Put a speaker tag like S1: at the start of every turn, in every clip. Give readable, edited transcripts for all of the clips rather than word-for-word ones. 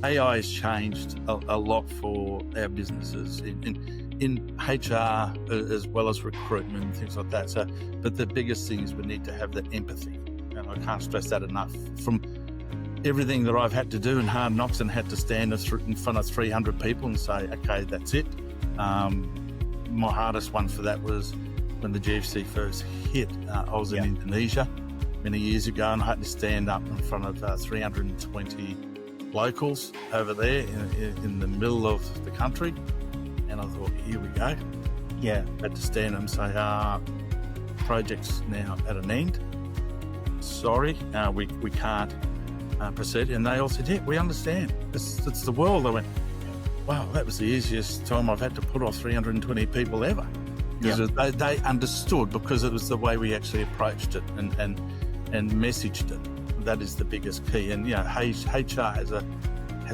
S1: AI has changed a lot for our businesses in HR as well as recruitment and things like that. So, but the biggest thing is we need to have that empathy, and I can't stress that enough. From everything that I've had to do in Hard Knocks and had to stand in front of 300 people and say, okay, that's it. My hardest one for that was when the GFC first hit. I was in Indonesia many years ago, and I had to stand up in front of 320 locals over there in the middle of the country, and I thought, here we go.
S2: Yeah.
S1: I had to stand up and say, project's now at an end. Sorry, we can't proceed. And they all said, yeah, we understand. It's the world. I went, wow, that was the easiest time I've had to put off 320 people ever. Because they understood, because it was the way we actually approached it and messaged it. That is the biggest key. And HR has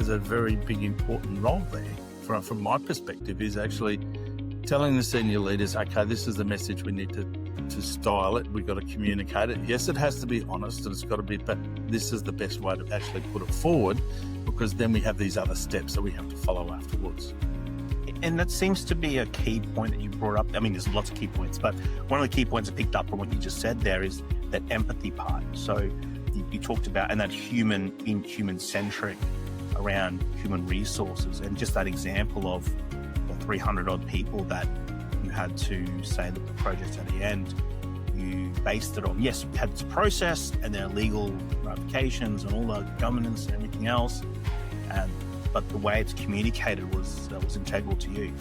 S1: a very big important role there. From my perspective, is actually telling the senior leaders, okay, this is the message we need to style it. We've got to communicate it. Yes, it has to be honest, and it's got to be, but this is the best way to actually put it forward, because then we have these other steps that we have to follow afterwards.
S2: And that seems to be a key point that you brought up. I mean, there's lots of key points, but one of the key points I picked up from what you just said there is that empathy part. So you talked about, and that being human-centric around human resources, and just that example of the 300 odd people that you had to say that the project's at the end, you based it on, yes, we had this process and there are legal ramifications and all the governance and everything else, but the way it's communicated was integral to you.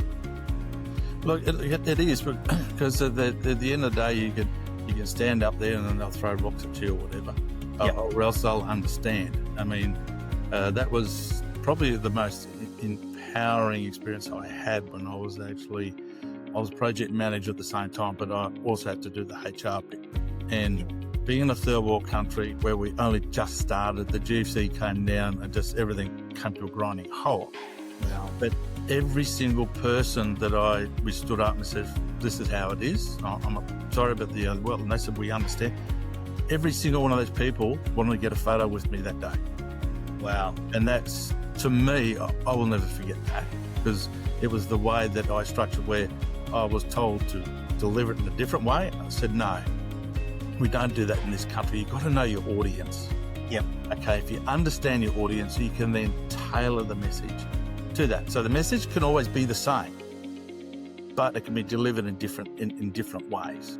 S1: Look, it is, because at the end of the day, you can stand up there and then they'll throw rocks at you or whatever, or else they'll understand. I mean, that was probably the most empowering experience I had when I was project manager at the same time, but I also had to do the HR bit. And being in a third world country where we only just started, the GFC came down and just everything came to a grinding halt.
S2: Wow.
S1: But every single person that we stood up and said, this is how it is. I'm sorry about the other world. And they said, we understand. Every single one of those people wanted to get a photo with me that day.
S2: Wow.
S1: And that's, to me, I will never forget that, because it was the way that I structured, where I was told to deliver it in a different way. I said, no, we don't do that in this country. You've got to know your audience.
S2: Yep. Okay,
S1: if you understand your audience, you can then tailor the message to that. So the message can always be the same, but it can be delivered in different ways.